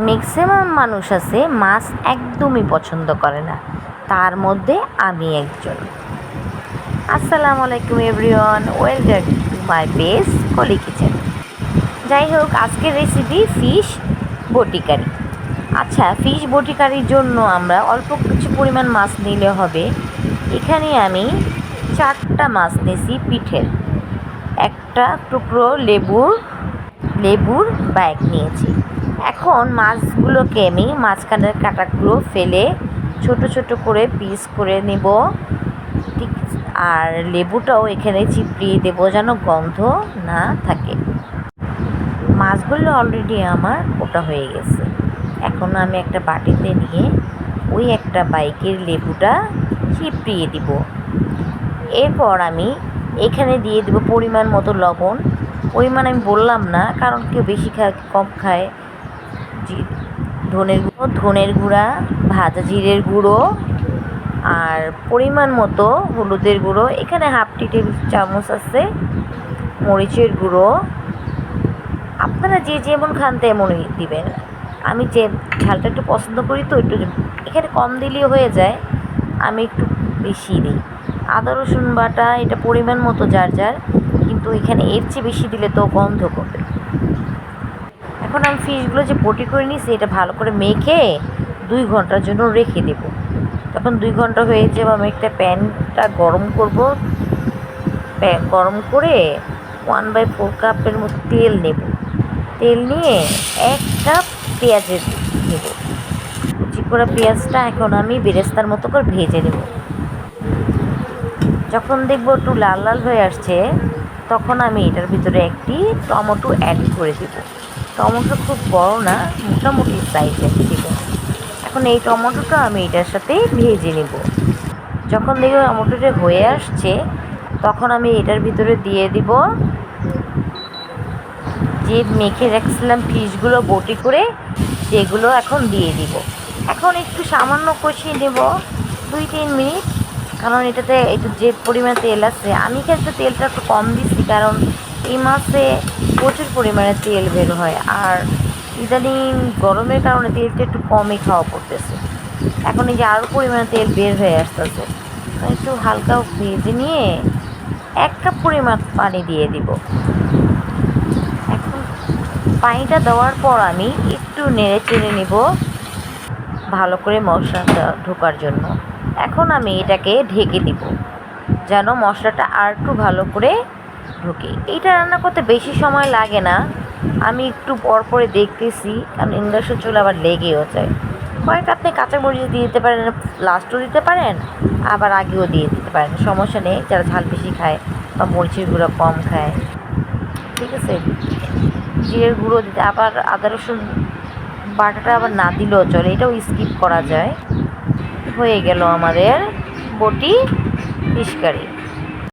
Maximum মানুষ আছে মাছ একদমই পছন্দ করে না, তার মধ্যে আমি একজন। আসসালামু আলাইকুম everyone, welcome to my page কলি কিচেন। যাই হোক, আজকের রেসিপি ফিশ বটি কারি। আচ্ছা, ফিশ বটি কারির জন্য আমরা অল্প কিছু পরিমাণ মাছ নিলে হবে। এখানে আমি 4টা মাছ নিয়েছি পিঠের, একটা টুকরো লেবুর বাইক নিয়েছি। এখন মাছগুলোকে আমি মাঝখানের কাঁটাগুলো ফেলে ছোট ছোট করে পিস করে নেব। ঠিক, আর লেবুটাও এখানে চিপড়িয়ে দেবো যেন গন্ধ না থাকে। মাছগুলো অলরেডি আমার ওটা হয়ে গেছে। এখন আমি একটা বাটিতে নিয়ে ওই একটা বাইকের লেবুটা চিপড়িয়ে দিব। এরপর আমি এখানে দিয়ে দেবো পরিমাণ মতো লবণ। পরিমাণ আমি বললাম না, কারণ কেউ বেশি খায় কম খায়। ধনের গুঁড়া, ভাজা জিরের গুঁড়ো, আর পরিমাণ মতো হলুদের গুঁড়ো। এখানে হাফ টেবিল চামচ আছে মরিচের গুঁড়ো। আপনারা যে যেমন খান তেমনই দিবেন। আমি যে ঝালটা একটু পছন্দ করি তো একটু এখানে কম দিলেও হয়ে যায়, আমি একটু বেশি দিই। আদা রসুন বাটা এটা পরিমাণ মতো যার যার, কিন্তু এখানে এর চেয়ে বেশি দিলে তো গন্ধ করবে। এখন আমি ফিশগুলো যে বটি করে নিয়েছি এটা ভালো করে মেখে 2 ঘন্টার জন্য রেখে দেব। তখন 2 ঘন্টা হয়ে যাবে, আমি একটা প্যানটা গরম করব। গরম করে 1/4 কাপের মতো তেল নেব। তেল নিয়ে 1 কাপ পেঁয়াজের নেব। কুচি করা পেঁয়াজটা এখন আমি বেরেস্তার মতো করে ভেজে নেব। যখন দেখব একটু লাল লাল হয়ে আসছে, তখন আমি এটার ভিতরে একটি টমেটো অ্যাড করে দেব। টমেটো খুব বড় না, মোটামুটি সাইজের দেব। এখন এই টমেটোটা আমি এটার সাথে ভেজে নেব। যখন দেখব টমেটোটা হয়ে আসছে, তখন আমি এটার ভিতরে দিয়ে দিব যে মেখে রাখছিলাম ফিশগুলো বটি করে, সেগুলো এখন দিয়ে দিব। এখন একটু সামান্য কষিয়ে নেব 2-3 মিনিট, কারণ এটাতে একটু যে পরিমাণে তেল আছে। আমি কিন্তু তেলটা একটু কম দিচ্ছি, কারণ এই মাছে প্রচুর পরিমাণে তেল বের হয়, আর ইদানিং গরমের কারণে তেলটা একটু কমই খাওয়া পড়তেছে। এখন এই যে আরও পরিমাণে তেল বের হয়ে আসতেছে, একটু হালকা ভেজে নিয়ে 1 কাপ পরিমাণ পানি দিয়ে দিব। এখন পানিটা দেওয়ার পর আমি একটু নেড়ে চেড়ে নেব ভালো করে মশলাটা ঢোকার জন্য। এখন আমি এটাকে ঢেকে দিব যেন মশলাটা আর একটু ভালো করে ঢোকে। এইটা রান্না করতে বেশি সময় লাগে না, আমি একটু পর পরে দেখতেছি, কারণ ইন্ডাকশন চুলা আবার লেগেও যায়। কয়েকটা আপনি কাঁচামরিচ দিয়ে দিতে পারেন, লাস্টও দিতে পারেন, আবার আগেও দিয়ে দিতে পারেন, সমস্যা নেই। যারা ঝাল বেশি খায় বা মরিচের গুঁড়ো কম খায়, ঠিক আছে। জিরের গুঁড়ো দিতে, আবার আদা রসুন বাটাটা আবার না দিলেও চলে, এটাও স্কিপ করা যায়। হয়ে গেল আমাদের বটি ফিশ কারি।